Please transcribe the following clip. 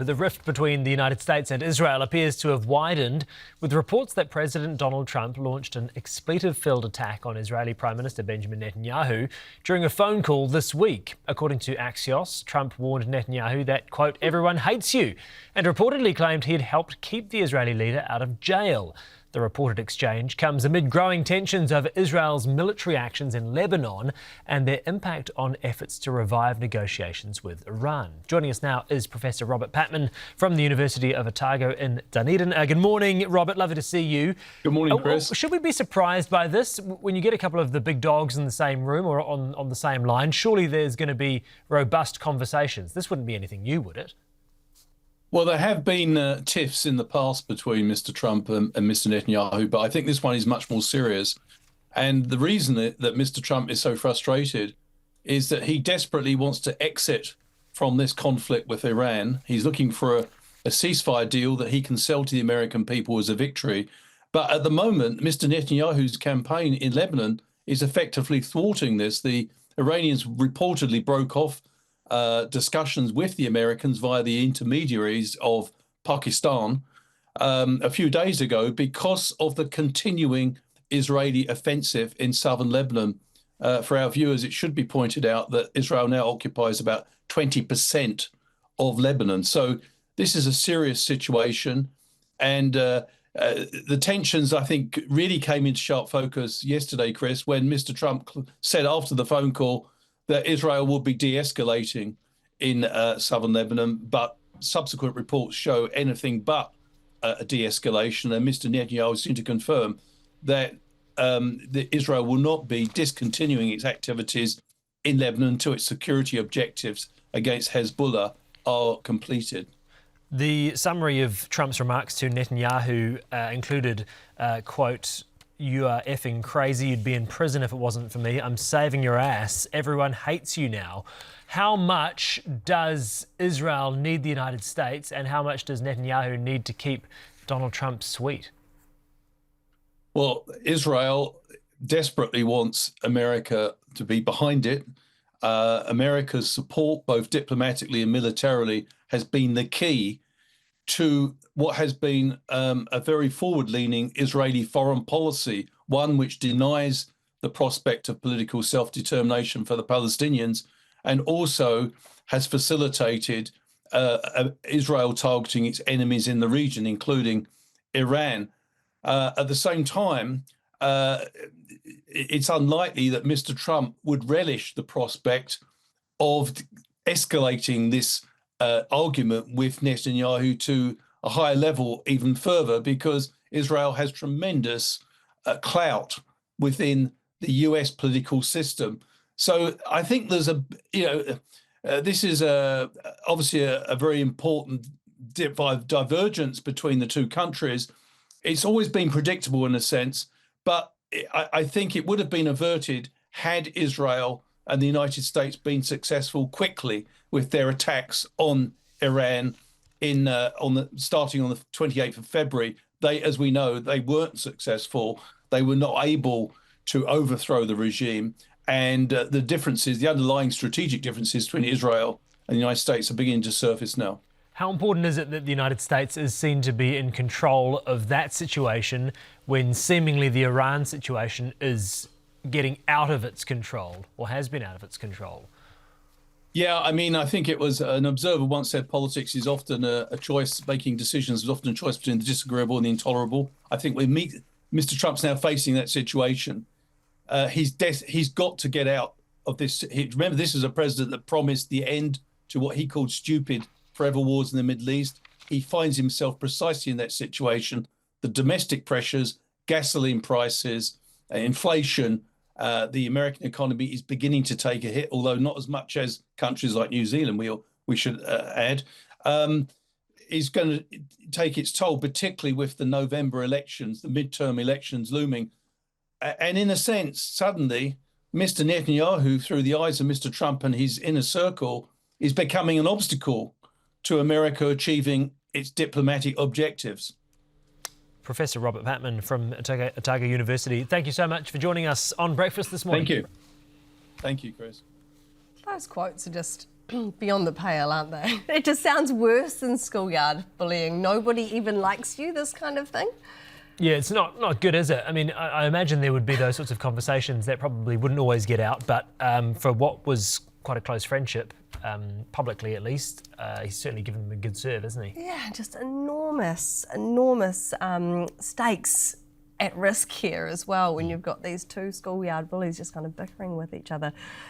The rift between the United States and Israel appears to have widened, with reports that President Donald Trump launched an expletive-filled attack on Israeli Prime Minister Benjamin Netanyahu during a phone call this week. According to Axios, Trump warned Netanyahu that, quote, "everyone hates you," and reportedly claimed he had helped keep the Israeli leader out of jail. The reported exchange comes amid growing tensions over Israel's military actions in Lebanon and their impact on efforts to revive negotiations with Iran. Joining us now is Professor Robert Patman from the University of Otago in Dunedin. Good morning, Robert. Lovely to see you. Good morning, Chris. Should we be surprised by this? When you get a couple of the big dogs in the same room or on the same line, surely there's going to be robust conversations. This wouldn't be anything new, would it? Well, there have been tiffs in the past between Mr. Trump and Mr. Netanyahu, but I think this one is much more serious. And the reason that Mr. Trump is so frustrated is that he desperately wants to exit from this conflict with Iran. He's looking for a ceasefire deal that he can sell to the American people as a victory. But at the moment, Mr. Netanyahu's campaign in Lebanon is effectively thwarting this. The Iranians reportedly broke off discussions with the Americans via the intermediaries of Pakistan a few days ago because of the continuing Israeli offensive in southern Lebanon. For our viewers, it should be pointed out that Israel now occupies about 20% of Lebanon. So this is a serious situation. And the tensions, I think, really came into sharp focus yesterday, Chris, when Mr. Trump said after the phone call that Israel will be de-escalating in southern Lebanon, but subsequent reports show anything but a de-escalation. And Mr. Netanyahu seemed to confirm that Israel will not be discontinuing its activities in Lebanon until its security objectives against Hezbollah are completed. The summary of Trump's remarks to Netanyahu included, quote, "You are effing crazy. You'd be in prison if it wasn't for me. I'm saving your ass. Everyone hates you now." How much does Israel need the United States, and how much does Netanyahu need to keep Donald Trump sweet? Well, Israel desperately wants America to be behind it. America's support, both diplomatically and militarily, has been the key to what has been a very forward-leaning Israeli foreign policy, one which denies the prospect of political self-determination for the Palestinians, and also has facilitated Israel targeting its enemies in the region, including Iran. At the same time, it's unlikely that Mr. Trump would relish the prospect of escalating this argument with Netanyahu to a higher level even further, because Israel has tremendous clout within the US political system. So I think there's this is obviously a very important divergence between the two countries. It's always been predictable in a sense, but I think it would have been averted had Israel and the United States been successful quickly with their attacks on Iran starting on the 28th of February. They, as we know, they weren't successful. They were not able to overthrow the regime. And the differences, the underlying strategic differences between Israel and the United States are beginning to surface now. How important is it that the United States is seen to be in control of that situation when seemingly the Iran situation is getting out of its control, or has been out of its control? Yeah, I mean, I think it was an observer once said politics is often a choice, making decisions is often a choice between the disagreeable and the intolerable. I think Mr. Trump's now facing that situation. He's got to get out of this. Remember, this is a president that promised the end to what he called stupid forever wars in the Middle East. He finds himself precisely in that situation. The domestic pressures, gasoline prices, inflation, the American economy is beginning to take a hit, although not as much as countries like New Zealand, we should add, is going to take its toll, particularly with the November elections, the midterm elections looming. And in a sense, suddenly, Mr. Netanyahu, through the eyes of Mr. Trump and his inner circle, is becoming an obstacle to America achieving its diplomatic objectives. Professor Robert Patman from Otago University, thank you so much for joining us on Breakfast this morning. Thank you. Thank you, Chris. Those quotes are just beyond the pale, aren't they? It just sounds worse than schoolyard bullying. Nobody even likes you, this kind of thing. Yeah, it's not good, is it? I mean, I imagine there would be those sorts of conversations that probably wouldn't always get out, but for what was quite a close friendship, publicly at least, he's certainly given them a good serve, isn't he? Yeah, just enormous stakes at risk here as well when you've got these two schoolyard bullies just kind of bickering with each other.